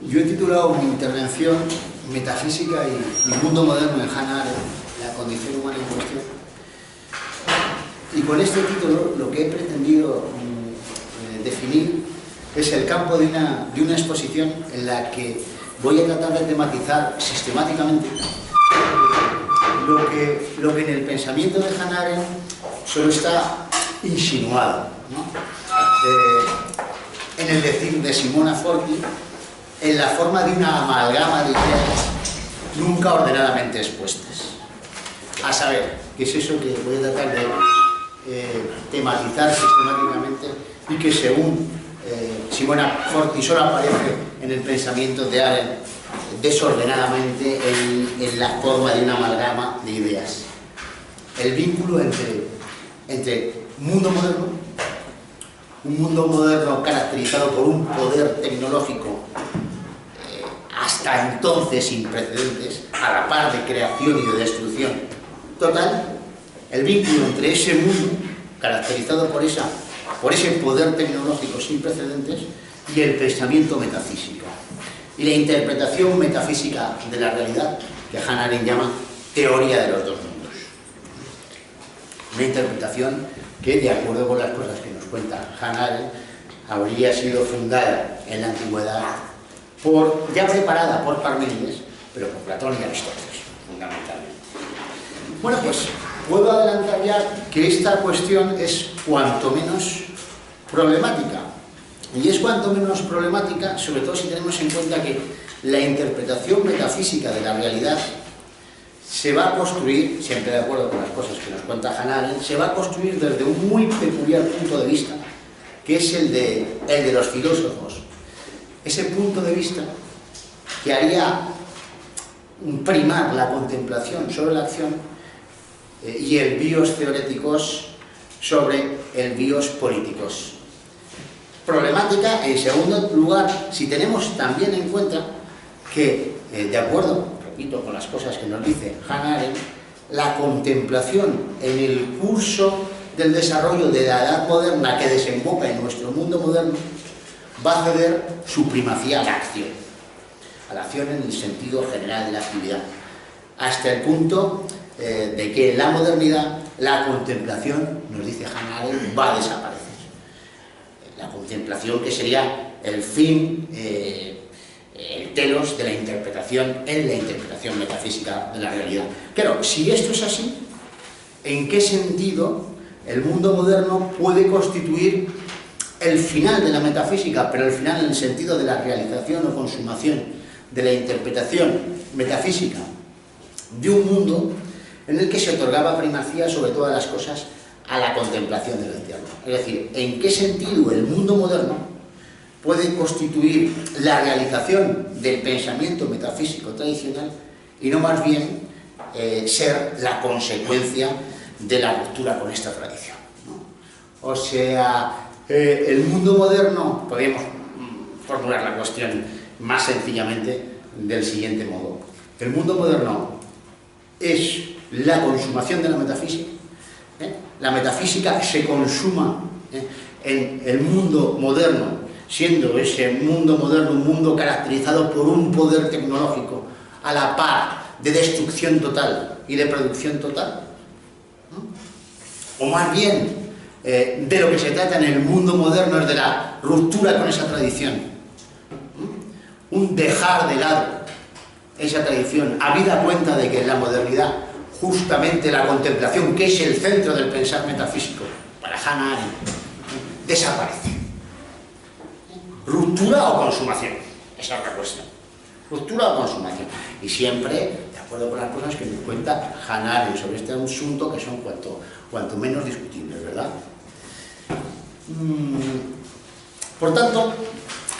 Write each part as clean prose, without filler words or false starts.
Yo he titulado mi intervención Metafísica y mundo moderno en Hannah Arendt, la condición humana en cuestión. Y con este título lo que he pretendido definir es el campo de una exposición en la que voy a tratar de tematizar sistemáticamente lo que en el pensamiento de Hannah Arendt solo está insinuado, ¿no? En el decir de Simona Forti, en la forma de una amalgama de ideas nunca ordenadamente expuestas. A saber, ¿qué es eso que voy a tratar de tematizar sistemáticamente y que según Simona Forti solo aparece en el pensamiento de Arendt desordenadamente en la forma de una amalgama de ideas? El vínculo entre mundo moderno, un mundo moderno caracterizado por un poder tecnológico hasta entonces sin precedentes, a la par de creación y de destrucción total, el vínculo entre ese mundo caracterizado por ese poder tecnológico sin precedentes y el pensamiento metafísico y la interpretación metafísica de la realidad que Hannah Arendt llama teoría de los dos mundos. Una interpretación que, de acuerdo con las cosas que nos cuenta Hannah Arendt, habría sido fundada en la antigüedad ya preparada por Parménides, pero por Platón y Aristóteles, fundamentalmente. Bueno, pues puedo adelantar ya que esta cuestión es cuanto menos problemática. Y es cuanto menos problemática, sobre todo si tenemos en cuenta que la interpretación metafísica de la realidad se va a construir, siempre de acuerdo con las cosas que nos cuenta Hannah Arendt, se va a construir desde un muy peculiar punto de vista, que es el de los filósofos. Ese punto de vista que haría primar la contemplación sobre la acción y el bios teoréticos sobre el bios políticos. Problemática, en segundo lugar, si tenemos también en cuenta que, de acuerdo, repito, con las cosas que nos dice Hannah Arendt, la contemplación en el curso del desarrollo de la edad moderna que desemboca en nuestro mundo moderno va a ceder su primacía a la acción en el sentido general de la actividad, hasta el punto de que en la modernidad la contemplación, nos dice Hannah Arendt, va a desaparecer. La contemplación que sería el fin, el telos de la interpretación en la interpretación metafísica de la realidad. Claro, si esto es así, ¿en qué sentido el mundo moderno puede constituir el final de la metafísica, pero el final en el sentido de la realización o consumación de la interpretación metafísica de un mundo en el que se otorgaba primacía sobre todas las cosas a la contemplación de lo interno? Es decir, ¿en qué sentido el mundo moderno puede constituir la realización del pensamiento metafísico tradicional y no más bien ser la consecuencia de la ruptura con esta tradición, ¿no? O sea, el mundo moderno, podemos formular la cuestión más sencillamente del siguiente modo: el mundo moderno es la consumación de la metafísica. La metafísica se consuma en el mundo moderno, siendo ese mundo moderno un mundo caracterizado por un poder tecnológico a la par de destrucción total y de producción total, ¿no? O más bien, de lo que se trata en el mundo moderno es de la ruptura con esa tradición, un dejar de lado esa tradición, habida cuenta de que en la modernidad justamente la contemplación, que es el centro del pensar metafísico para Hannah Arendt, desaparece. ¿Ruptura o consumación? Esa es la cuestión. ¿Ruptura o consumación? Y siempre, de acuerdo con las cosas que nos cuenta Hannah Arendt sobre este asunto, que son cuanto menos discutibles, ¿verdad? Por tanto,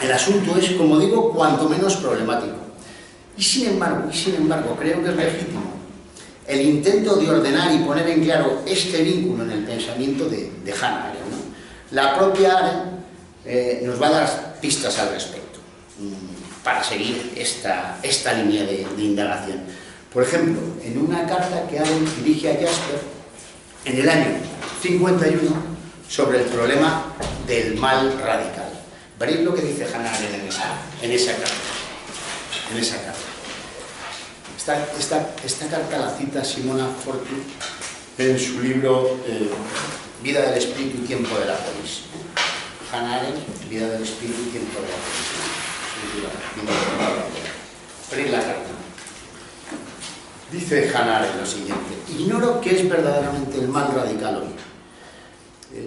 el asunto es, como digo, cuanto menos problemático. Y sin embargo, creo que es legítimo el intento de ordenar y poner en claro este vínculo en el pensamiento de Hannah Arendt, ¿no? La propia Arendt nos va a dar pistas al respecto para seguir esta línea de indagación. Por ejemplo, en una carta que Arendt dirige a Jasper en el año 51 sobre el problema del mal radical. Veréis lo que dice Hannah Arendt en esa carta. en esa carta. Esta carta la cita Simona Forti en su libro Vida del Espíritu y Tiempo de la Polis. Hannah Arendt, Vida del Espíritu y Tiempo de la Polis. Abrir la carta. Dice Hannah Arendt lo siguiente: ignoro qué es verdaderamente el mal radical hoy.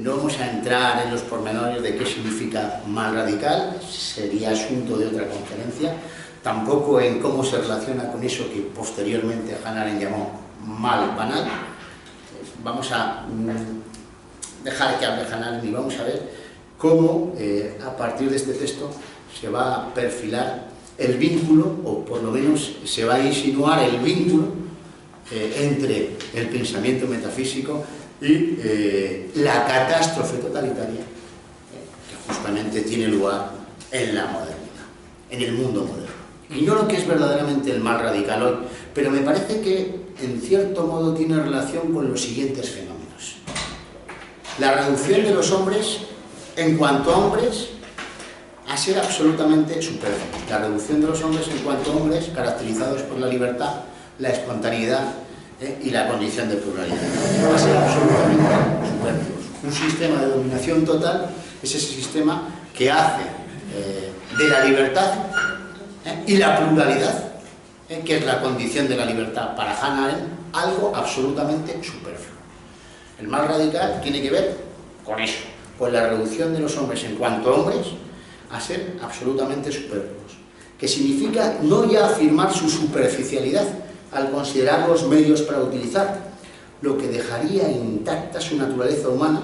No vamos a entrar en los pormenores de qué significa mal radical, sería asunto de otra conferencia, tampoco en cómo se relaciona con eso que posteriormente Hannah Arendt llamó mal banal. Vamos a dejar que hable Hannah Arendt y vamos a ver cómo a partir de este texto se va a perfilar el vínculo, o por lo menos se va a insinuar el vínculo entre el pensamiento metafísico y la catástrofe totalitaria que justamente tiene lugar en la modernidad, en el mundo moderno. Ignoro qué es verdaderamente el mal radical hoy, pero me parece que en cierto modo tiene relación con los siguientes fenómenos. La reducción de los hombres en cuanto a hombres a ser absolutamente superfluos. La reducción de los hombres en cuanto a hombres caracterizados por la libertad, la espontaneidad y la condición de pluralidad. Va a ser absolutamente superfluos. Un sistema de dominación total es ese sistema que hace de la libertad y la pluralidad, que es la condición de la libertad para Hannah Arendt, algo absolutamente superfluo. El mal radical tiene que ver con eso, con la reducción de los hombres en cuanto a hombres a ser absolutamente superfluos, que significa no ya afirmar su superficialidad al considerar los medios para utilizar, lo que dejaría intacta su naturaleza humana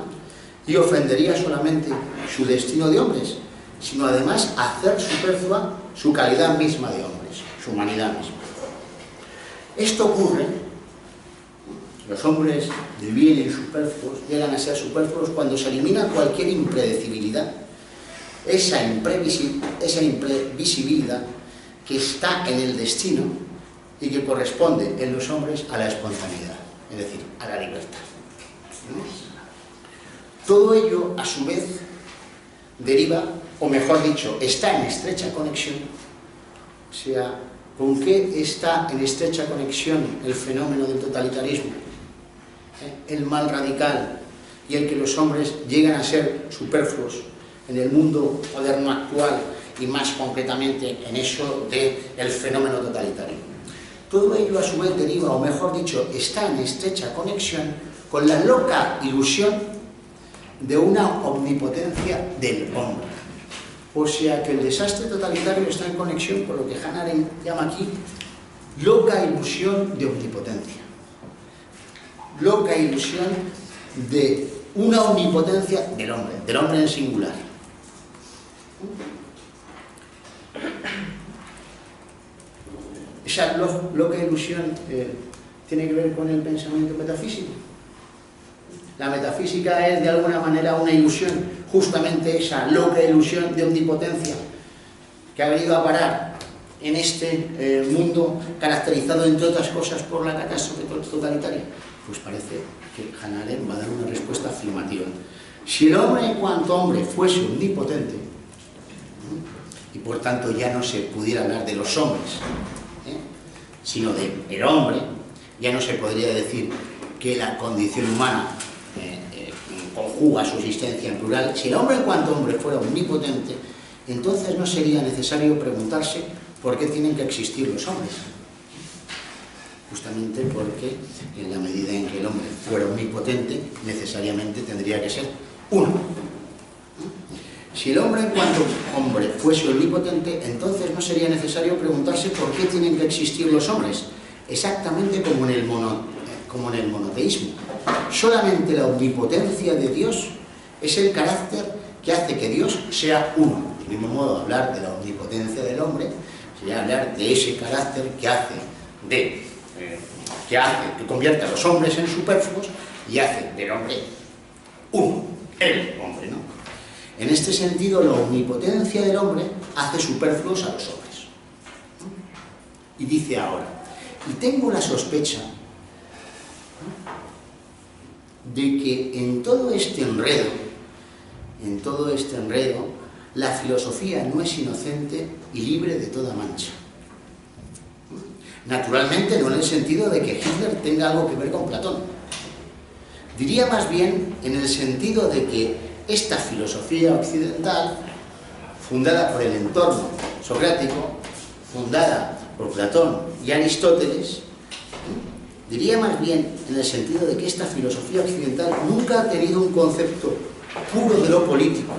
y ofendería solamente su destino de hombres, sino además hacer superflua su calidad misma de hombres, su humanidad misma. Esto ocurre, los hombres devienen superfluos, llegan a ser superfluos cuando se elimina cualquier impredecibilidad, esa imprevisibilidad que está en el destino y que corresponde en los hombres a la espontaneidad, es decir, a la libertad. Todo ello, a su vez, deriva, o mejor dicho, está en estrecha conexión, o sea, ¿con qué está en estrecha conexión el fenómeno del totalitarismo? El mal radical y el que los hombres llegan a ser superfluos en el mundo moderno actual y más concretamente en eso del fenómeno totalitario. Todo ello a su vez deriva, o mejor dicho, está en estrecha conexión con la loca ilusión de una omnipotencia del hombre. O sea que el desastre totalitario está en conexión con lo que Hannah Arendt llama aquí loca ilusión de omnipotencia. Loca ilusión de una omnipotencia del hombre en singular. Esa loca ilusión tiene que ver con el pensamiento metafísico. La metafísica es de alguna manera una ilusión, justamente esa loca ilusión de omnipotencia que ha venido a parar en este mundo caracterizado entre otras cosas por la catástrofe totalitaria. Pues parece que Hannah Arendt va a dar una respuesta afirmativa. Si el hombre en cuanto hombre fuese omnipotente, y por tanto ya no se pudiera hablar de los hombres, sino del hombre, ya no se podría decir que la condición humana conjuga su existencia en plural. Si el hombre en cuanto hombre fuera omnipotente, entonces no sería necesario preguntarse por qué tienen que existir los hombres. Justamente porque en la medida en que el hombre fuera omnipotente, necesariamente tendría que ser uno. Si el hombre en cuanto hombre fuese omnipotente, entonces no sería necesario preguntarse por qué tienen que existir los hombres, exactamente como en el monoteísmo. Solamente la omnipotencia de Dios es el carácter que hace que Dios sea uno. Del mismo modo, hablar de la omnipotencia del hombre sería hablar de ese carácter que hace que convierte a los hombres en superfluos y hace del hombre uno, el hombre, ¿no? En este sentido, la omnipotencia del hombre hace superfluos a los hombres. Y dice ahora, y tengo la sospecha de que en todo este enredo, la filosofía no es inocente y libre de toda mancha. Naturalmente no en el sentido de que Hitler tenga algo que ver con Platón. Diría más bien en el sentido de que esta filosofía occidental, fundada por el entorno socrático, fundada por Platón y Aristóteles, diría más bien en el sentido de que esta filosofía occidental nunca ha tenido un concepto puro de lo político,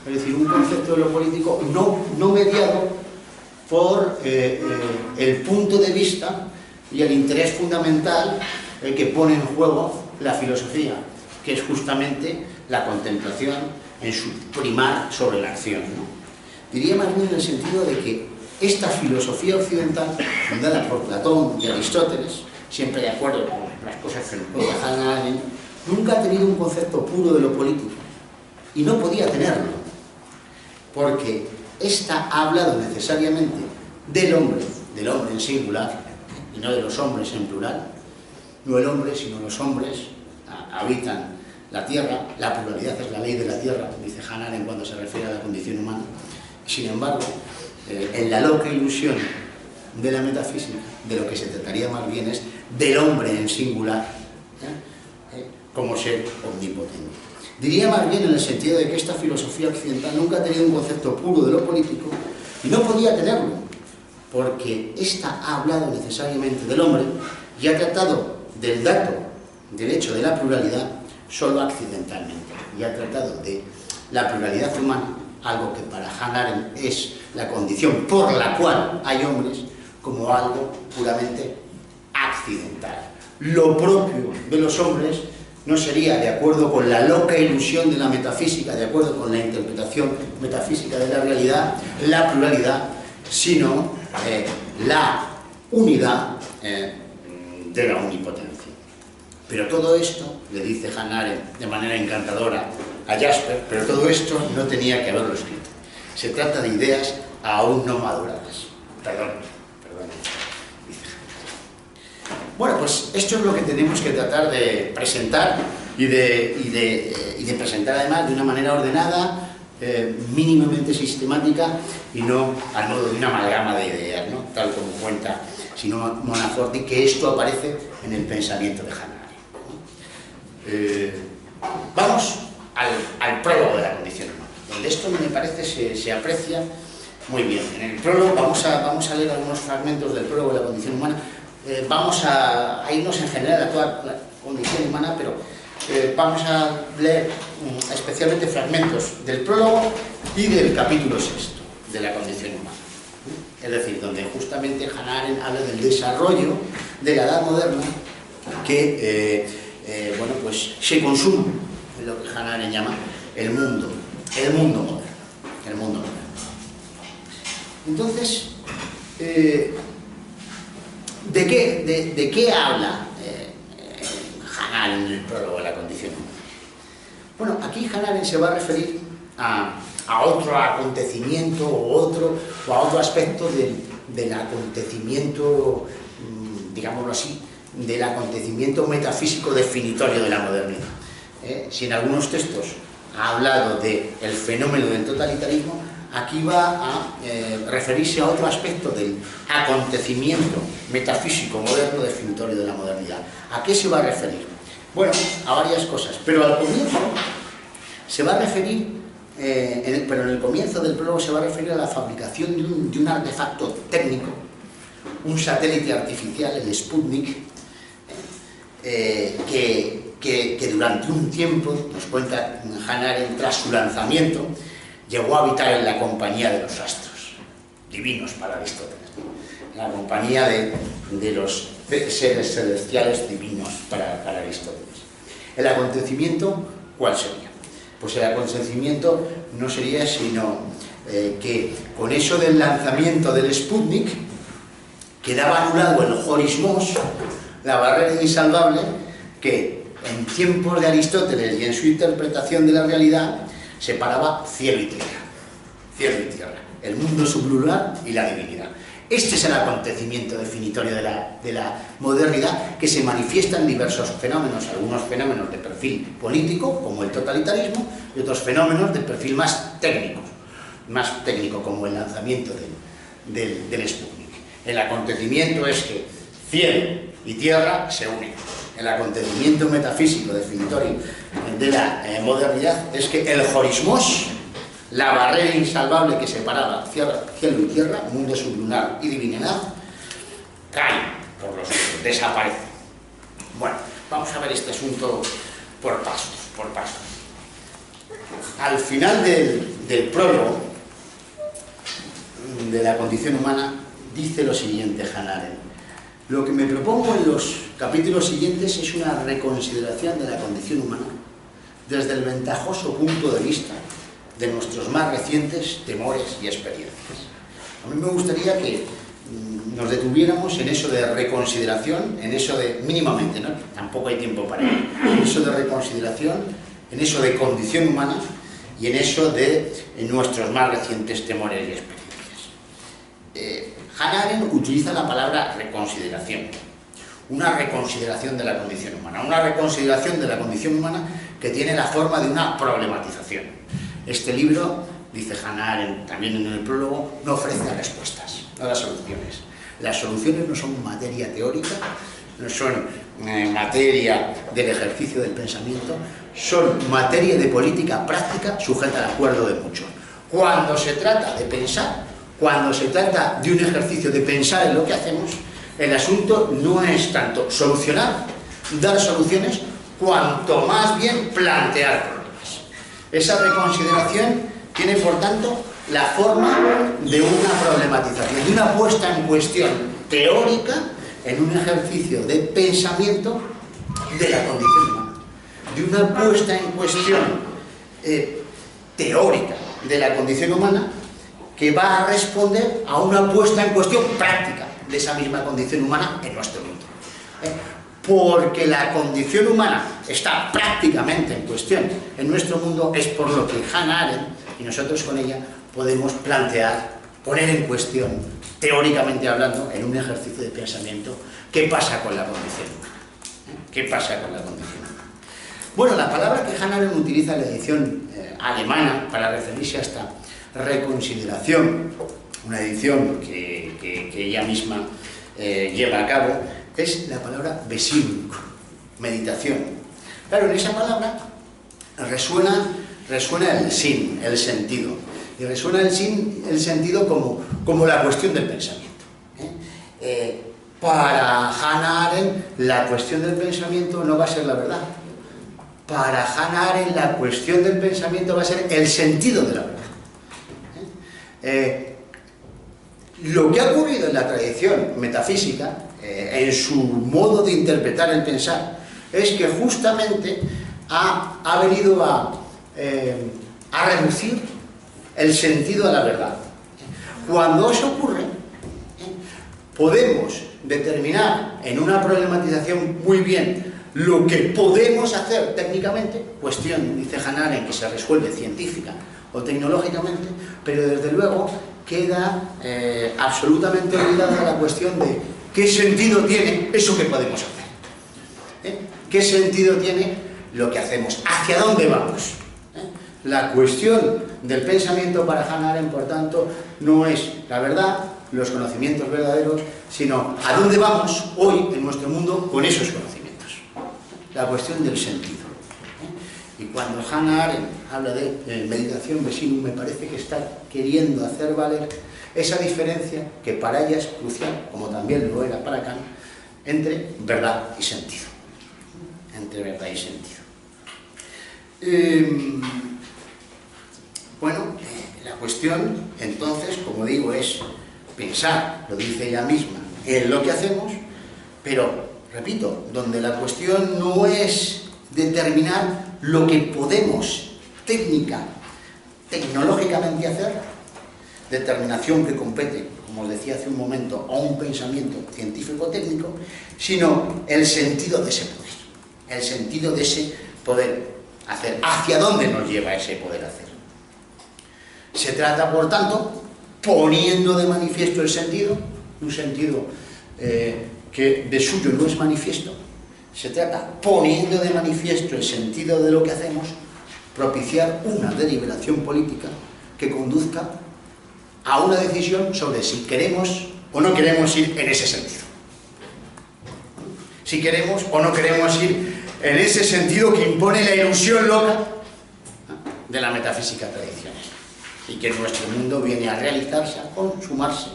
es decir, un concepto de lo político no mediado por el punto de vista y el interés fundamental que pone en juego la filosofía, que es justamente la contemplación en su primar sobre la acción, ¿no? Diría más bien en el sentido de que esta filosofía occidental, fundada por Platón y Aristóteles, siempre de acuerdo con las cosas que nos cuenta Hannah Arendt, nunca ha tenido un concepto puro de lo político, y no podía tenerlo, porque ésta ha hablado necesariamente del hombre en singular, y no de los hombres en plural. No el hombre, sino los hombres habitan la tierra, la pluralidad es la ley de la tierra, dice Hannah Arendt cuando se refiere a la condición humana. Sin embargo, en la loca ilusión de la metafísica, de lo que se trataría más bien es del hombre en singular, como ser omnipotente. Diría más bien en el sentido de que esta filosofía occidental nunca ha tenido un concepto puro de lo político, y no podía tenerlo, porque ésta ha hablado necesariamente del hombre y ha tratado del dato, del hecho de la pluralidad, solo accidentalmente, y ha tratado de la pluralidad humana, algo que para Hannah Arendt es la condición por la cual hay hombres, como algo puramente accidental. Lo propio de los hombres no sería, de acuerdo con la loca ilusión de la metafísica, de acuerdo con la interpretación metafísica de la realidad, la pluralidad, sino la unidad de la omnipotencia. Pero todo esto, le dice Hannah Arendt de manera encantadora a Jasper, pero todo esto no tenía que haberlo escrito. Se trata de ideas aún no maduradas. Perdón. Bueno, pues esto es lo que tenemos que tratar de presentar y de presentar además de una manera ordenada, mínimamente sistemática y no al modo de una amalgama de ideas, ¿no? Tal como cuenta Monaforti, que esto aparece en el pensamiento de Hannah Arendt. Vamos al prólogo de la condición humana, donde esto me parece se aprecia muy bien. En el prólogo vamos a leer algunos fragmentos del prólogo de la condición humana. Vamos a irnos en general a toda la condición humana, pero vamos a leer especialmente fragmentos del prólogo y del capítulo 6 de la condición humana. Es decir, donde justamente Hannah Arendt habla del desarrollo de la edad moderna que bueno, pues se consume en lo que Hannah Arendt llama el mundo moderno. Entonces, ¿de qué habla Hannah Arendt en el prólogo de la condición humana? Bueno, aquí Hannah Arendt se va a referir a otro acontecimiento o a otro aspecto del acontecimiento, digámoslo así, del acontecimiento metafísico definitorio de la modernidad. Si en algunos textos ha hablado del fenómeno del totalitarismo, aquí va a referirse a otro aspecto del acontecimiento metafísico moderno definitorio de la modernidad. ¿A qué se va a referir? Bueno, a varias cosas, pero al comienzo se va a referir, pero en el comienzo del prólogo se va a referir a la fabricación de un artefacto técnico, un satélite artificial, el Sputnik, que durante un tiempo, nos cuenta Hannah Arendt, tras su lanzamiento, llegó a habitar en la compañía de los astros, divinos para Aristóteles, la compañía de los seres celestiales divinos para Aristóteles. ¿El acontecimiento cuál sería? Pues el acontecimiento no sería sino que con eso del lanzamiento del Sputnik quedaba anulado el horismos, la barrera insalvable que en tiempos de Aristóteles y en su interpretación de la realidad separaba cielo y tierra, el mundo sublunar y la divinidad. Este es el acontecimiento definitorio de la modernidad, que se manifiesta en diversos fenómenos, algunos fenómenos de perfil político, como el totalitarismo, y otros fenómenos de perfil más técnico, como el lanzamiento del Sputnik. El acontecimiento es que cielo y tierra se unen. El acontecimiento metafísico definitorio de la modernidad es que el jorismos, la barrera insalvable que separaba cielo y tierra, mundo sublunar y divinidad, cae por los suelos, desaparece. Bueno, vamos a ver este asunto por pasos, por pasos. Al final del prólogo de la condición humana dice lo siguiente Hannah Arendt: lo que me propongo en los capítulos siguientes es una reconsideración de la condición humana desde el ventajoso punto de vista de nuestros más recientes temores y experiencias. A mí me gustaría que nos detuviéramos en eso de reconsideración, en eso de, mínimamente, ¿no? Tampoco hay tiempo para ello, en eso de reconsideración, en eso de condición humana y en eso de nuestros más recientes temores y experiencias. Hannah Arendt utiliza la palabra reconsideración, una reconsideración de la condición humana, una reconsideración de la condición humana que tiene la forma de una problematización. Este libro, dice Hannah Arendt también en el prólogo, no ofrece respuestas, no da soluciones. Las soluciones no son materia teórica, no son materia del ejercicio del pensamiento, son materia de política práctica sujeta al acuerdo de muchos. Cuando se trata de pensar, cuando se trata de un ejercicio de pensar en lo que hacemos, el asunto no es tanto solucionar, dar soluciones, cuanto más bien plantear problemas. Esa reconsideración tiene, por tanto, la forma de una problematización, de una puesta en cuestión teórica en un ejercicio de pensamiento de la condición humana, de una puesta en cuestión teórica de la condición humana que va a responder a una puesta en cuestión práctica de esa misma condición humana en nuestro mundo. Porque la condición humana está prácticamente en cuestión en nuestro mundo, es por lo que Hannah Arendt y nosotros con ella podemos plantear, poner en cuestión, teóricamente hablando, en un ejercicio de pensamiento, qué pasa con la condición humana. ¿Qué pasa con la condición humana? Bueno, la palabra que Hannah Arendt utiliza en la edición alemana para referirse a esta reconsideración, una edición que ella misma lleva a cabo, es la palabra Besinnung, meditación. Claro, en esa palabra resuena el Sinn, el sentido, y resuena el sentido como la cuestión del pensamiento. Para Hannah Arendt, la cuestión del pensamiento no va a ser la verdad. Para Hannah Arendt, la cuestión del pensamiento va a ser el sentido de la verdad. Lo que ha ocurrido en la tradición metafísica, en su modo de interpretar el pensar, es que justamente ha venido a reducir el sentido a la verdad. Cuando eso ocurre, podemos determinar en una problematización muy bien lo que podemos hacer técnicamente, cuestión, dice Hannah Arendt, que se resuelve científica o tecnológicamente, pero desde luego queda absolutamente olvidada la cuestión de qué sentido tiene eso que podemos hacer. ¿Qué sentido tiene lo que hacemos? ¿Hacia dónde vamos? La cuestión del pensamiento para Hannah Arendt, por tanto, no es la verdad, los conocimientos verdaderos, sino a dónde vamos hoy en nuestro mundo con esos conocimientos. La cuestión del sentido. Y cuando Hannah Arendt habla de meditación Besinnung, me parece que está queriendo hacer valer esa diferencia que para ella es crucial, como también lo era para Kant, entre verdad y sentido. Entre verdad y sentido. Bueno, la cuestión, entonces, como digo, es pensar, lo dice ella misma, en lo que hacemos, pero, repito, donde la cuestión no es determinar lo que podemos tecnológicamente hacer, determinación que compete, como os decía hace un momento, a un pensamiento científico-técnico, sino el sentido de ese poder, el sentido de ese poder hacer, hacia dónde nos lleva ese poder hacer. Se trata, por tanto, poniendo de manifiesto el sentido, un sentido que de suyo no es manifiesto, se trata, poniendo de manifiesto el sentido de lo que hacemos, propiciar una deliberación política que conduzca a una decisión sobre si queremos o no queremos ir en ese sentido. Si queremos o no queremos ir en ese sentido que impone la ilusión loca de la metafísica tradicional y que nuestro mundo viene a realizarse, a consumarse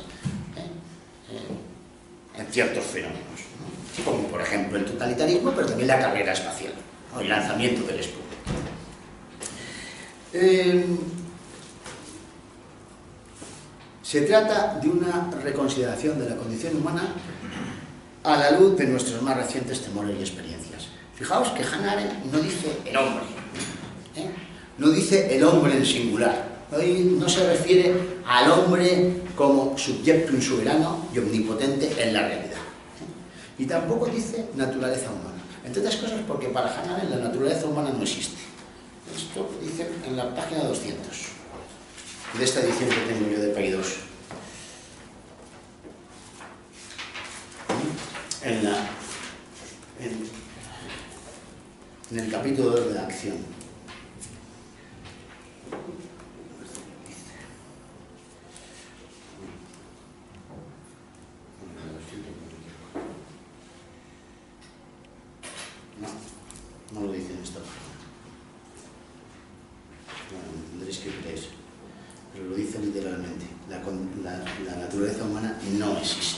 en ciertos fenómenos, ¿no? Como por ejemplo el totalitarismo, pero también la carrera espacial, ¿no? El lanzamiento del Sputnik. Se trata de una reconsideración de la condición humana a la luz de nuestros más recientes temores y experiencias. Fijaos que Hannah Arendt no dice el hombre, no dice el hombre en singular, no se refiere al hombre como subjectum soberano y omnipotente en la realidad, y tampoco dice naturaleza humana, entre otras cosas porque para Hannah Arendt la naturaleza humana no existe. Esto lo dice en la página 200 de esta edición que tengo yo de Paidós. En el capítulo 2 de la acción. No lo dice en esta página. Bueno, tendréis que creer, pero lo dice literalmente. La naturaleza humana no existe.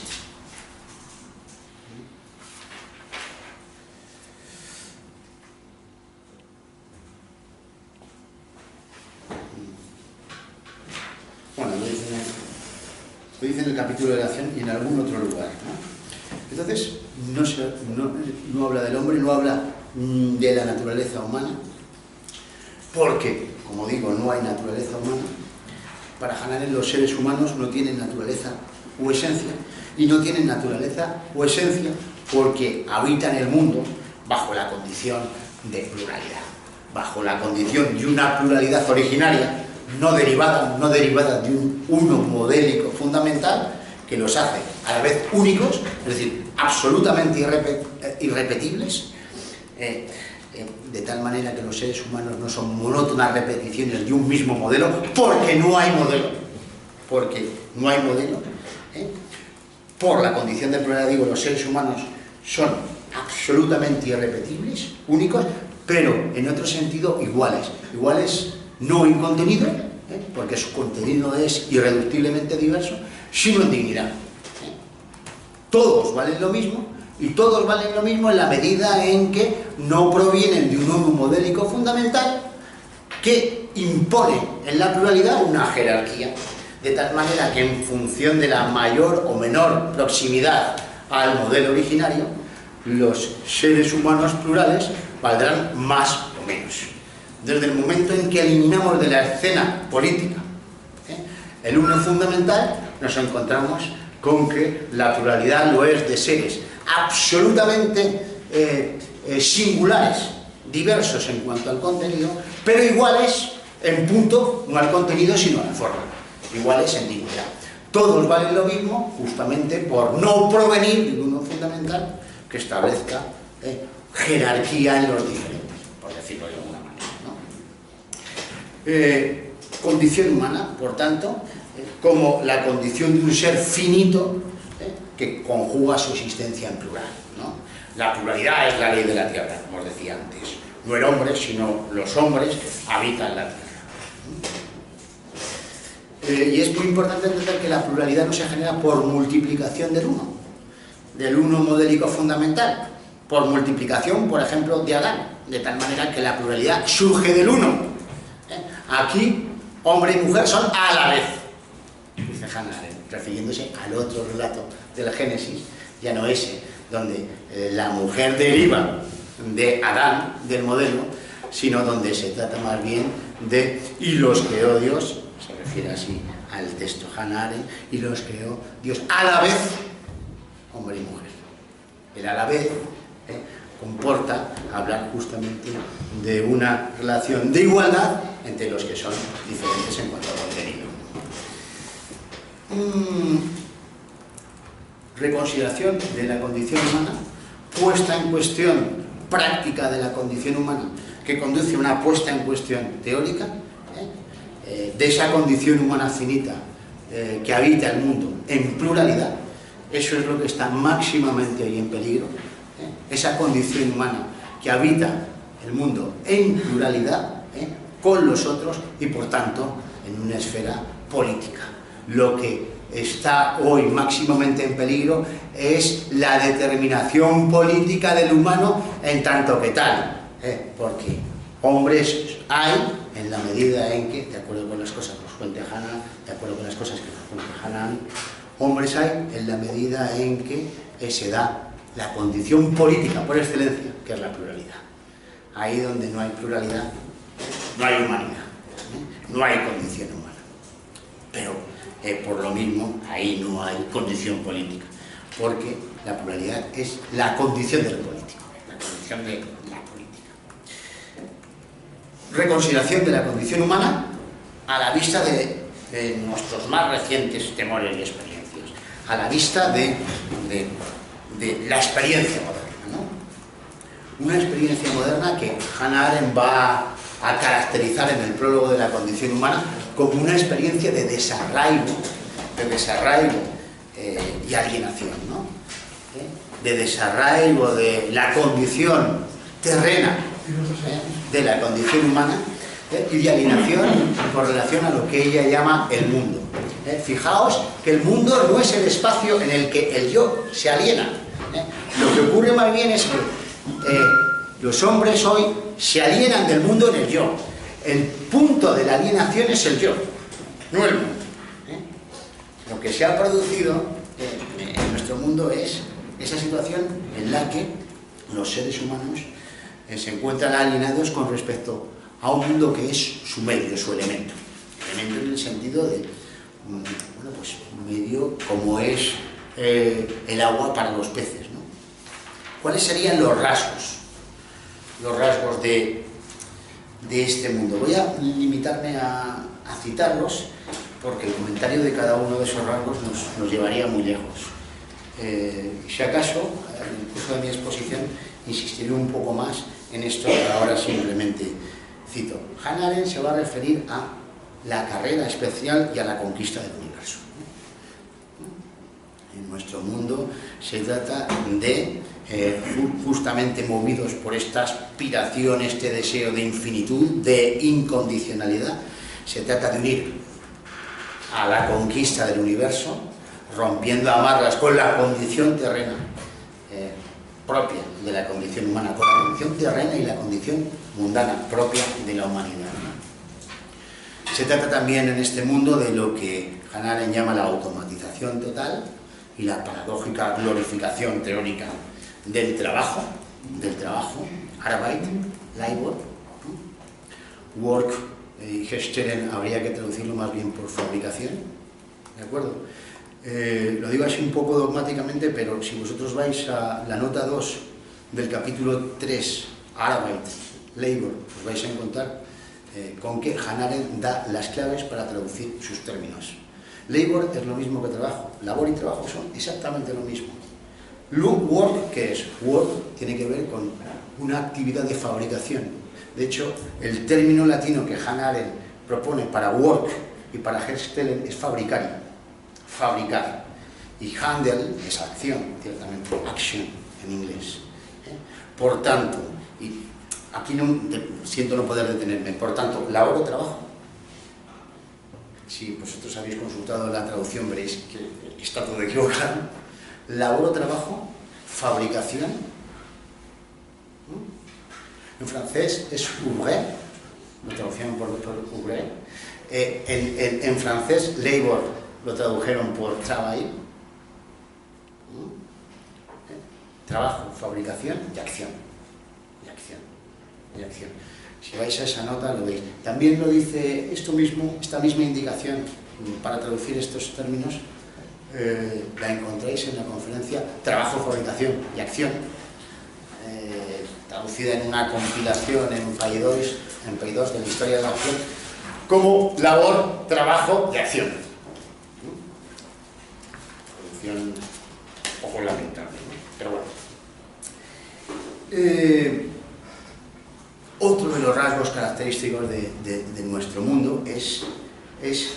Bueno, lo dice en el capítulo de la acción y en algún otro lugar, ¿no? Entonces, no habla del hombre, no habla de la naturaleza humana, porque, como digo, no hay naturaleza humana. Para Hannah Arendt los seres humanos no tienen naturaleza o esencia, y no tienen naturaleza o esencia porque habitan el mundo bajo la condición de pluralidad, bajo la condición de una pluralidad originaria, no derivada de un uno modélico fundamental que los hace a la vez únicos, es decir, absolutamente irrepetibles, de tal manera que los seres humanos no son monótonas repeticiones de un mismo modelo, porque no hay modelo, por la condición de pluralidad, digo, los seres humanos son absolutamente irrepetibles, únicos, pero en otro sentido iguales no en contenido, porque su contenido es irreductiblemente diverso, sino en dignidad. Todos valen lo mismo, y todos valen lo mismo en la medida en que no provienen de un uno modélico fundamental que impone en la pluralidad una jerarquía, de tal manera que en función de la mayor o menor proximidad al modelo originario, los seres humanos plurales valdrán más o menos. Desde el momento en que eliminamos de la escena política el uno fundamental, nos encontramos con que la pluralidad lo es de seres absolutamente singulares, diversos en cuanto al contenido, pero iguales en punto, no al contenido sino a la forma, iguales en dignidad. Todos valen lo mismo justamente por no provenir de uno fundamental que establezca jerarquía en los diferentes, por decirlo de alguna manera, ¿no? Condición humana, por tanto, como la condición de un ser finito que conjuga su existencia en plural, ¿no? La pluralidad es la ley de la Tierra, como os decía antes. No el hombre, sino los hombres habitan la Tierra. Y es muy importante entender que la pluralidad no se genera por multiplicación del uno modélico fundamental, por multiplicación, por ejemplo, de Adán, de tal manera que la pluralidad surge del uno. Aquí, hombre y mujer son a la vez, dice Hannah Arendt, refiriéndose al otro relato del Génesis, ya no ese, donde la mujer deriva de Adán, del modelo, sino donde se trata más bien de y los creó Dios, se refiere así al texto Hannah Arendt, y los creó Dios a la vez, hombre y mujer. El a la vez comporta hablar justamente de una relación de igualdad entre los que son diferentes en cuanto a contenido. Reconsideración de la condición humana, puesta en cuestión práctica de la condición humana, que conduce a una puesta en cuestión teórica, de esa condición humana finita que habita el mundo en pluralidad, eso es lo que está máximamente hoy en peligro, esa condición humana que habita el mundo en pluralidad, con los otros y por tanto en una esfera política. Lo que está hoy máximamente en peligro es la determinación política del humano en tanto que tal, porque hombres hay en la medida en que, de acuerdo con las cosas que nos cuenta Hannah, hombres hay en la medida en que se da la condición política por excelencia, que es la pluralidad. Ahí donde no hay pluralidad, no hay humanidad, no hay condición humana. Pero por lo mismo, ahí no hay condición política, porque la pluralidad es la condición del político, la condición de la política. Reconsideración de la condición humana a la vista de nuestros más recientes temores y experiencias, a la vista de la experiencia moderna, ¿no? Una experiencia moderna que Hannah Arendt va a caracterizar en el prólogo de la condición humana como una experiencia de desarraigo y alienación, ¿no? De desarraigo de la condición terrena, de la condición humana, y de alienación con relación a lo que ella llama el mundo. Fijaos que el mundo no es el espacio en el que el yo se aliena. Lo que ocurre más bien es que los hombres hoy se alienan del mundo en el yo. El punto de la alienación es el yo, no el mundo. Lo que se ha producido en nuestro mundo es esa situación en la que los seres humanos se encuentran alienados con respecto a un mundo que es su medio, su elemento. Elemento en el sentido de, bueno, pues medio como es el agua para los peces, ¿no? ¿Cuáles serían los rasgos de este mundo? Voy a limitarme a citarlos, porque el comentario de cada uno de esos rasgos nos llevaría muy lejos. Si acaso, en el curso de mi exposición, insistiré un poco más en esto que ahora simplemente cito. Hannah Arendt se va a referir a la carrera espacial y a la conquista del universo. En nuestro mundo se trata de, justamente movidos por esta aspiración, este deseo de infinitud, de incondicionalidad, se trata de unir a la conquista del universo, rompiendo amarras con la condición terrena propia de la condición humana, con la condición terrena y la condición mundana propia de la humanidad. Se trata también en este mundo de lo que Hannah Arendt llama la automatización total y la paradójica glorificación teórica del trabajo, Arbeit, Labor, work y Herstellen habría que traducirlo más bien por fabricación, ¿de acuerdo? Lo digo así un poco dogmáticamente, pero si vosotros vais a la nota 2 del capítulo 3, Arbeit, Labor, os vais a encontrar con que Hannah Arendt da las claves para traducir sus términos. Labor es lo mismo que trabajo, labor y trabajo son exactamente lo mismo. Work, ¿qué es? Work tiene que ver con una actividad de fabricación. De hecho, el término latino que Hannah Arendt propone para work y para Herstellen es fabricar. Y handle es acción, ciertamente, action en inglés. Por tanto, y aquí siento no poder detenerme, por tanto, labor o trabajo. Si vosotros habéis consultado la traducción veréis que está todo equivocado. Labor o trabajo, fabricación. En francés es ouvrir, lo traducieron por ouvrir. En francés, labor lo tradujeron por travail. Trabajo, fabricación y acción. Si vais a esa nota lo veis. También lo dice esta misma indicación para traducir estos términos, la encontráis en la conferencia Trabajo, Fabricación y Acción, traducida en una compilación en Paidós de la historia de la acción, como labor, trabajo y acción. Traducción un poco lamentable, ¿no? Pero bueno. Otro de los rasgos característicos de nuestro mundo es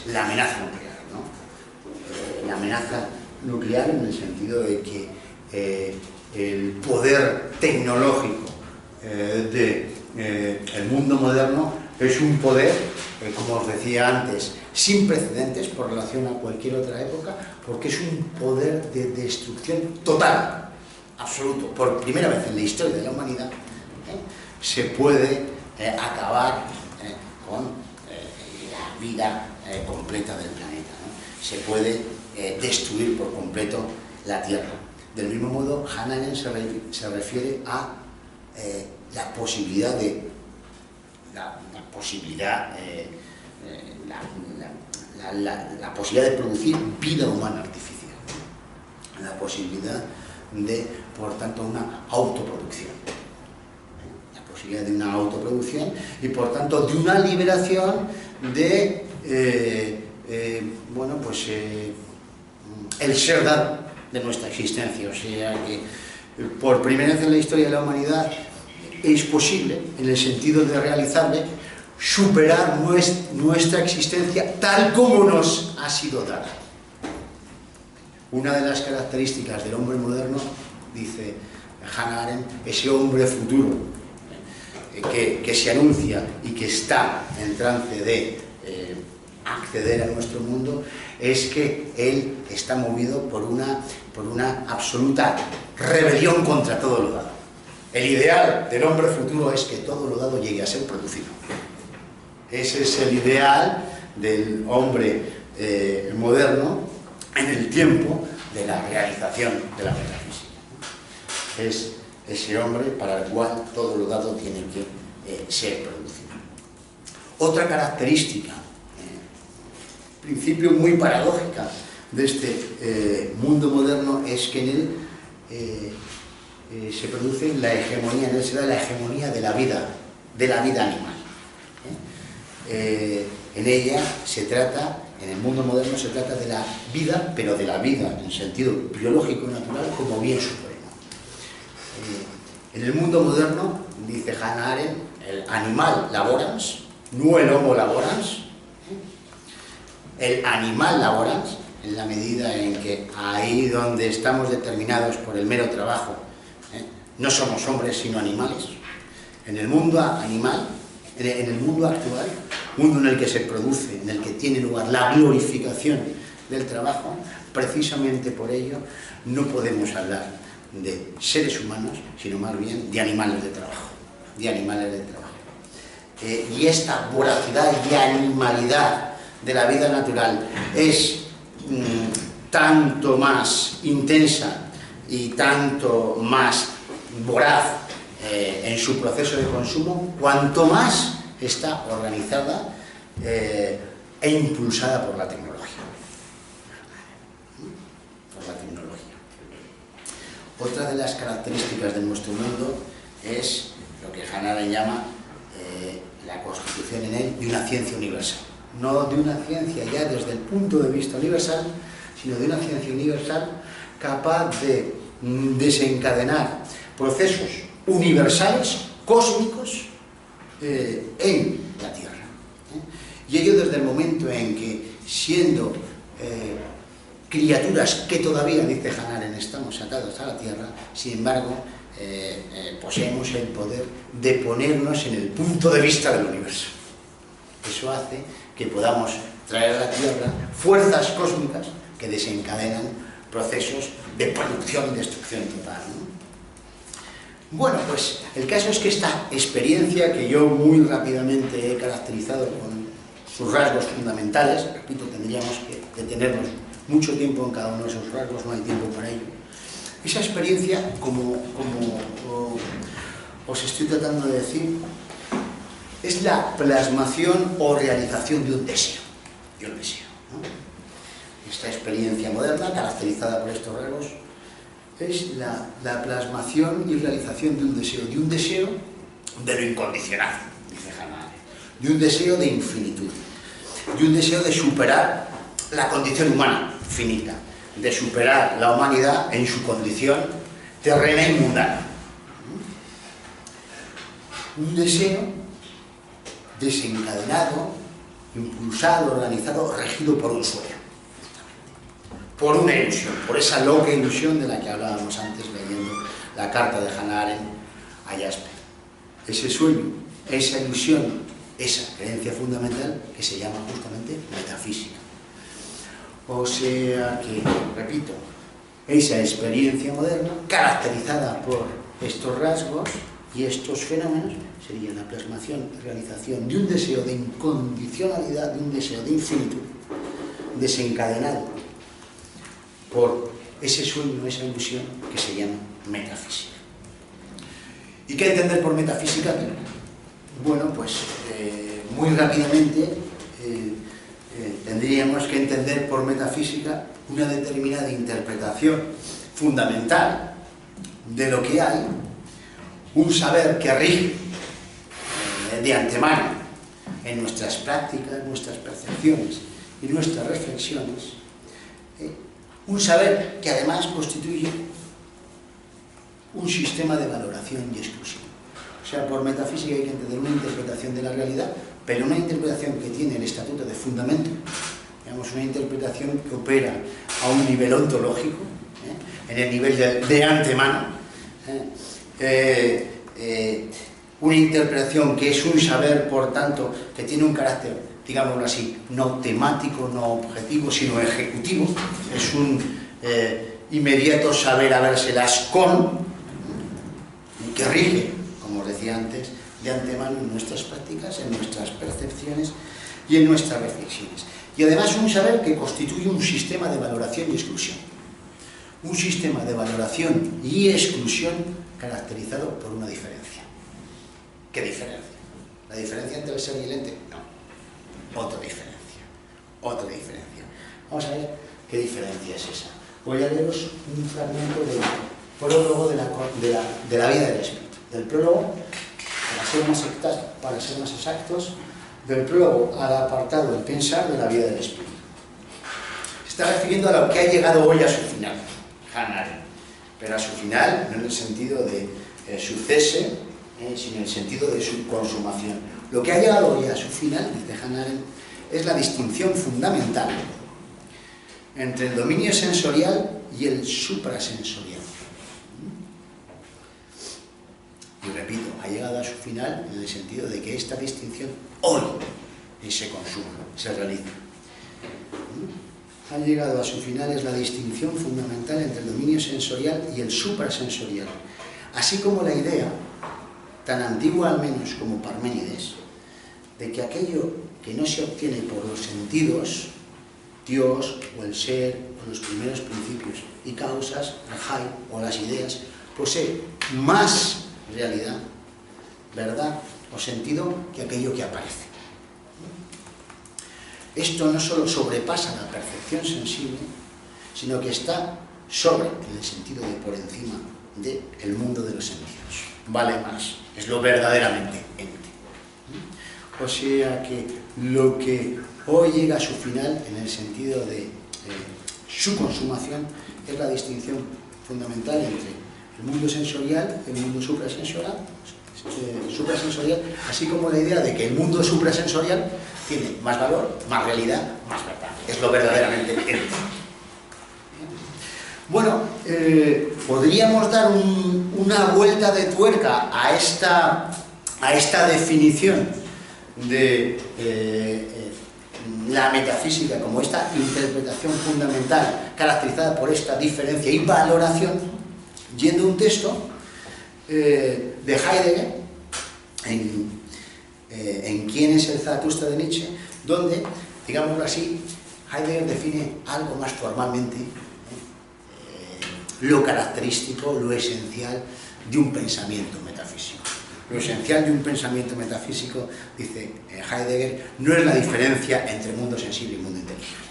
la amenaza nuclear, ¿no? la amenaza nuclear, en el sentido de que el poder tecnológico del mundo moderno es un poder, como os decía antes, sin precedentes por relación a cualquier otra época, porque es un poder de destrucción total, absoluto. Por primera vez en la historia de la humanidad se puede acabar con la vida completa del planeta, ¿no? Se puede destruir por completo la Tierra. Del mismo modo, Hannah Arendt se refiere a la posibilidad de la posibilidad de producir vida humana artificial, la posibilidad de, por tanto, una autoproducción, la posibilidad de una autoproducción y, por tanto, de una liberación de bueno, pues el ser dado de nuestra existencia. O sea que por primera vez en la historia de la humanidad es posible, en el sentido de realizable, superar nuestra existencia tal como nos ha sido dada. Una de las características del hombre moderno, dice Hannah Arendt, ese hombre futuro que se anuncia y que está en trance de acceder a nuestro mundo, es que él está movido por una absoluta rebelión contra todo lo dado. El ideal del hombre futuro es que todo lo dado llegue a ser producido. Ese es el ideal del hombre moderno en el tiempo de la realización de la metafísica. Es ese hombre para el cual todo lo dado tiene que ser producido. Otra característica, principio muy paradójica de este mundo moderno, es que en él se produce la hegemonía, en él se da la hegemonía de la vida animal. En ella se trata, en el mundo moderno se trata de la vida, pero de la vida en sentido biológico y natural como bien supremo. En el mundo moderno, dice Hannah Arendt, el animal laborans, no el homo laborans, el animal laborans, en la medida en que ahí donde estamos determinados por el mero trabajo, no somos hombres sino animales. En el mundo animal, en el mundo actual, mundo en el que se produce, en el que tiene lugar la glorificación del trabajo, precisamente por ello no podemos hablar de seres humanos, sino más bien de animales de trabajo, y esta voracidad y animalidad de la vida natural es tanto más intensa y tanto más voraz en su proceso de consumo, cuanto más está organizada e impulsada por la tecnología. Otra de las características de nuestro mundo es lo que Hannah Arendt llama la constitución en él de una ciencia universal. No de una ciencia ya desde el punto de vista universal, sino de una ciencia universal capaz de desencadenar procesos universales, cósmicos, en la Tierra. Y ello desde el momento en que, siendo criaturas que todavía, dice Hannah Arendt, estamos atados a la Tierra, sin embargo, poseemos el poder de ponernos en el punto de vista del universo. Eso hace que podamos traer a la Tierra fuerzas cósmicas que desencadenan procesos de producción y destrucción total, ¿no? Bueno, pues el caso es que esta experiencia, que yo muy rápidamente he caracterizado con sus rasgos fundamentales, repito, tendríamos que detenernos mucho tiempo en cada uno de esos rasgos, no hay tiempo para ello. Esa experiencia, como os estoy tratando de decir, es la plasmación o realización de un deseo, ¿no? Esta experiencia moderna, caracterizada por estos rasgos, es la plasmación y realización de un deseo de lo incondicional, dice Hannah Arendt, de un deseo de infinitud, de un deseo de superar la condición humana finita, de superar la humanidad en su condición terrena y mundana. Un deseo desencadenado, impulsado, organizado, regido por un sueño. por una ilusión, por esa loca ilusión de la que hablábamos antes leyendo la carta de Hannah Arendt a Jasper. Ese sueño, esa ilusión, esa creencia fundamental que se llama justamente metafísica. O sea que, repito, esa experiencia moderna, caracterizada por estos rasgos y estos fenómenos, sería la plasmación y realización de un deseo de incondicionalidad, de un deseo de infinitud, desencadenado por ese sueño, esa ilusión que se llama metafísica. ¿Y qué entender por metafísica? Bueno, pues muy rápidamente tendríamos que entender por metafísica una determinada interpretación fundamental de lo que hay, un saber que rige de antemano en nuestras prácticas, nuestras percepciones y nuestras reflexiones, un saber que además constituye un sistema de valoración y exclusión. O sea, por metafísica hay que entender una interpretación de la realidad, pero una interpretación que tiene el estatuto de fundamento, digamos, una interpretación que opera a un nivel ontológico, en el nivel de antemano, una interpretación que es un saber, por tanto, que tiene un carácter, digámoslo así, no temático, no objetivo, sino ejecutivo, es un inmediato saber habérselas con, que rige, como os decía antes, de antemano en nuestras prácticas, en nuestras percepciones y en nuestras reflexiones. Y además un saber que constituye un sistema de valoración y exclusión. Un sistema de valoración y exclusión caracterizado por una diferencia. ¿Qué diferencia? ¿La diferencia entre el ser y el ente? No. Otra diferencia. Otra diferencia. Vamos a ver qué diferencia es esa. Voy a leeros un fragmento del prólogo de la vida del espíritu. Del prólogo, para ser más exactos, del prólogo al apartado del pensar de la vida del espíritu. Se está refiriendo a lo que ha llegado hoy a su final, Hannah Arendt, pero a su final no en el sentido de su cese, sino en el sentido de su consumación. Lo que ha llegado hoy a su final, dice Hannah Arendt, es la distinción fundamental entre el dominio sensorial y el suprasensorial. Y repito, ha llegado a su final en el sentido de que esta distinción hoy se consuma, se realiza. Ha llegado a su final es la distinción fundamental entre el dominio sensorial y el suprasensorial, así como la idea, tan antigua al menos como Parménides, de que aquello que no se obtiene por los sentidos, Dios o el ser o los primeros principios y causas, el Hay o las ideas, posee más realidad, verdad o sentido que aquello que aparece. Esto no solo sobrepasa la percepción sensible, sino que está sobre, en el sentido de por encima del mundo de los sentidos. Vale más, es lo verdaderamente ente. O sea que lo que hoy llega a su final, en el sentido de su consumación, es la distinción fundamental entre el mundo sensorial, el mundo suprasensorial, así como la idea de que el mundo suprasensorial tiene más valor, más realidad, más verdad. Es lo verdaderamente ente. Bueno, podríamos dar una vuelta de tuerca a esta definición de la metafísica como esta interpretación fundamental caracterizada por esta diferencia y valoración, yendo a un texto de Heidegger en ¿Quién es el Zaratustra de Nietzsche?, donde, digámoslo así, Heidegger define algo más formalmente lo característico, lo esencial de un pensamiento metafísico. Lo esencial de un pensamiento metafísico, dice Heidegger, no es la diferencia entre mundo sensible y mundo inteligible.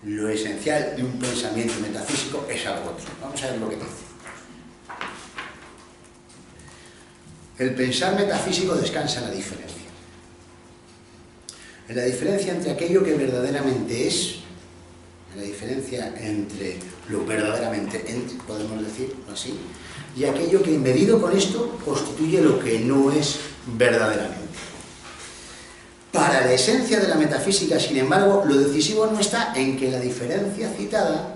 Lo esencial de un pensamiento metafísico es algo otro. Vamos a ver lo que dice. El pensar metafísico descansa en la diferencia. En la diferencia entre aquello que verdaderamente es, en la diferencia entre lo verdaderamente ente, podemos decirlo así, y aquello que, medido con esto, constituye lo que no es verdaderamente. Para la esencia de la metafísica, sin embargo, lo decisivo no está en que la diferencia citada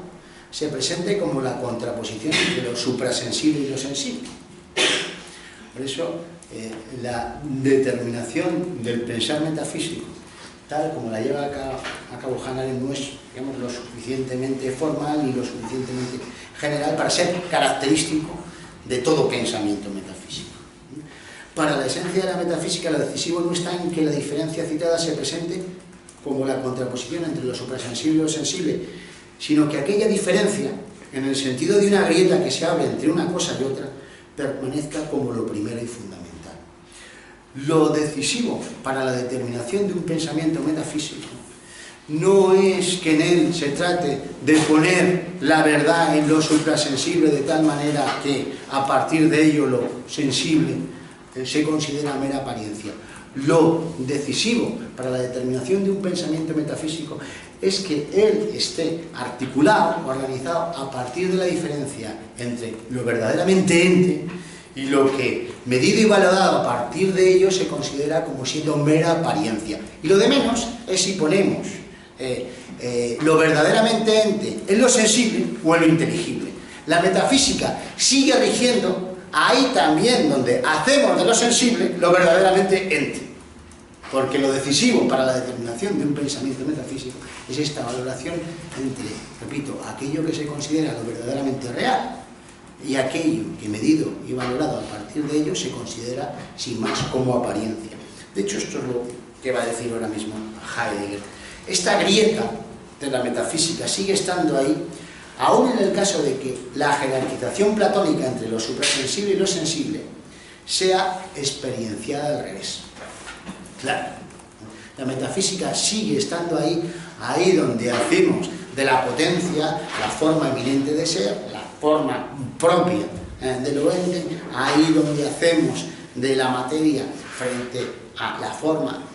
se presente como la contraposición entre lo suprasensible y lo sensible. Por eso, la determinación del pensar metafísico, tal como la lleva a cabo Hannah Arendt, no es, digamos, lo suficientemente formal ni lo suficientemente general para ser característico de todo pensamiento metafísico. Para la esencia de la metafísica, lo decisivo no está en que la diferencia citada se presente como la contraposición entre lo suprasensible y lo sensible, sino que aquella diferencia, en el sentido de una grieta que se abre entre una cosa y otra, permanezca como lo primero y fundamental. Lo decisivo para la determinación de un pensamiento metafísico no es que en él se trate de poner la verdad en lo suprasensible de tal manera que a partir de ello lo sensible se considera mera apariencia. Lo decisivo para la determinación de un pensamiento metafísico es que él esté articulado, organizado a partir de la diferencia entre lo verdaderamente ente y lo que, medido y valorado a partir de ello, se considera como siendo mera apariencia. Y lo de menos es si ponemos lo verdaderamente ente en lo sensible o en lo inteligible. La metafísica sigue rigiendo ahí también donde hacemos de lo sensible lo verdaderamente ente. Porque lo decisivo para la determinación de un pensamiento metafísico es esta valoración entre, repito, aquello que se considera lo verdaderamente real y aquello que medido y valorado a partir de ello se considera sin más como apariencia. De hecho, esto es lo que va a decir ahora mismo Heidegger. Esta grieta de la metafísica sigue estando ahí, aún en el caso de que la jerarquización platónica entre lo suprasensible y lo sensible sea experienciada al revés. Claro, la metafísica sigue estando ahí, ahí donde hacemos de la potencia la forma eminente de ser, la forma propia de lo ente, ahí donde hacemos de la materia frente a la forma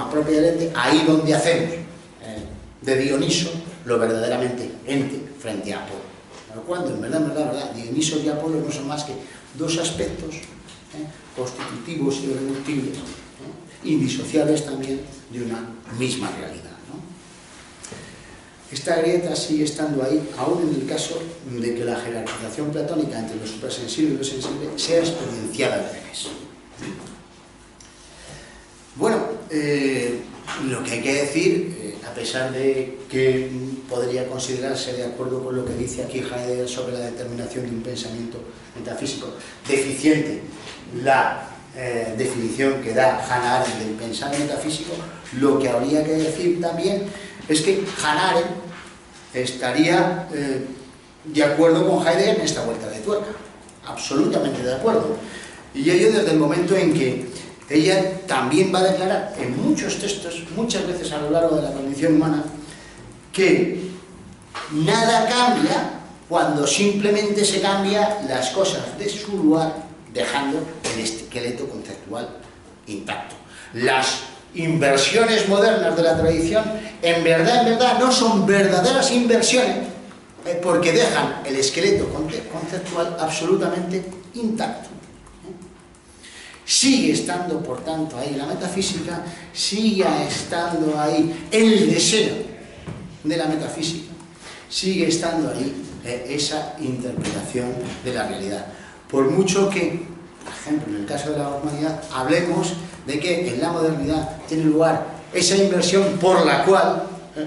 propia del ente, ahí donde hacemos de Dioniso lo verdaderamente ente frente a Apolo. Pero cuando en verdad, Dioniso y Apolo no son más que dos aspectos constitutivos y irreductibles, indisociables también de una misma realidad, ¿no? Esta grieta sigue estando ahí, aún en el caso de que la jerarquización platónica entre lo suprasensible y lo sensible sea experienciada al revés. Bueno, lo que hay que decir, a pesar de que podría considerarse, de acuerdo con lo que dice aquí Heidegger sobre la determinación de un pensamiento metafísico, deficiente la definición que da Hannah Arendt del pensar metafísico, lo que habría que decir también es que Hannah Arendt estaría de acuerdo con Heidegger en esta vuelta de tuerca, absolutamente de acuerdo, y ello desde el momento en que ella también va a declarar en muchos textos, muchas veces a lo largo de la condición humana, que nada cambia cuando simplemente se cambia las cosas de su lugar, dejando el esqueleto conceptual intacto. Las inversiones modernas de la tradición, en verdad, no son verdaderas inversiones, porque dejan el esqueleto conceptual absolutamente intacto. Sigue estando, por tanto, ahí la metafísica, sigue estando ahí el deseo de la metafísica, sigue estando ahí esa interpretación de la realidad. Por mucho que, por ejemplo, en el caso de la humanidad, hablemos de que en la modernidad tiene lugar esa inversión por la cual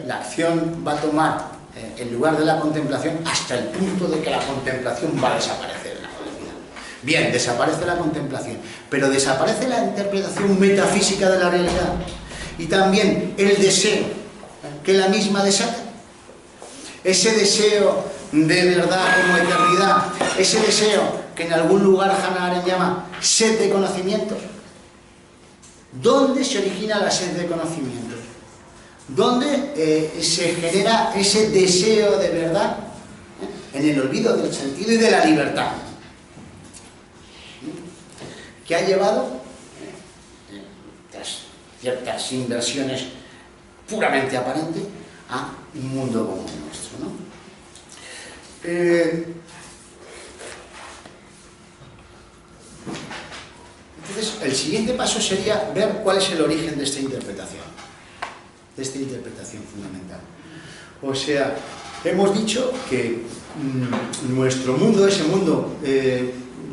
la acción va a tomar el lugar de la contemplación hasta el punto de que la contemplación va a desaparecer en la modernidad. Bien, desaparece la contemplación, pero desaparece la interpretación metafísica de la realidad y también el deseo que la misma desata. Ese deseo de verdad como eternidad, ese deseo que en algún lugar Hannah Arendt llama sed de conocimientos. ¿Dónde se origina la sed de conocimientos? ¿Dónde se genera ese deseo de verdad? En el olvido del sentido y de la libertad, que ha llevado, tras ciertas inversiones puramente aparentes, a un mundo como el nuestro, ¿no? Entonces, el el siguiente paso sería ver cuál es el origen de esta interpretación fundamental. O sea, hemos dicho que nuestro mundo, ese mundo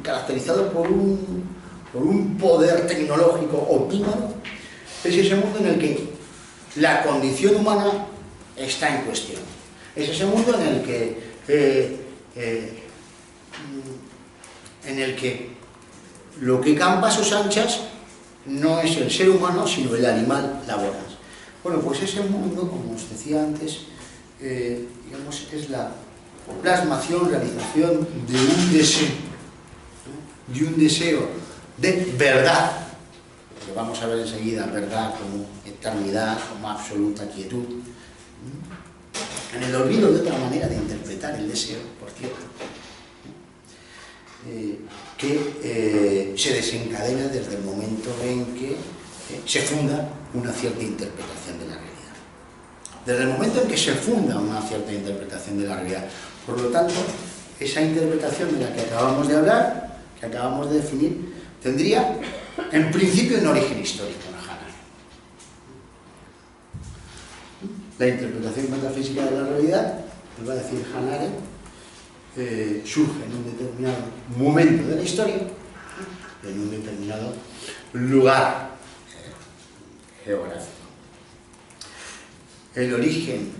caracterizado por un poder tecnológico optímalo, es ese mundo en el que la condición humana está en cuestión. Es ese mundo en el que lo que campa a sus anchas no es el ser humano, sino el animal laboral. Bueno, pues ese mundo, como os decía antes, digamos, es la plasmación, realización de un deseo de verdad, que vamos a ver enseguida, verdad como eternidad, como absoluta quietud, en el olvido de otra manera de interpretar el deseo, por cierto, que se desencadena desde el momento en que se funda una cierta interpretación de la realidad. Desde el momento en que se funda una cierta interpretación de la realidad. Por lo tanto, esa interpretación de la que acabamos de hablar, que acabamos de definir, tendría, en principio, un origen histórico en Hannah. La interpretación metafísica de la realidad, nos va a decir Hannah Arendt, surge en un determinado momento de la historia, en un determinado lugar geográfico. El origen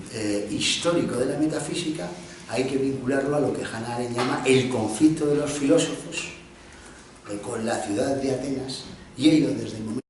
histórico de la metafísica hay que vincularlo a lo que Hannah Arendt llama el conflicto de los filósofos con la ciudad de Atenas, y ello desde el momento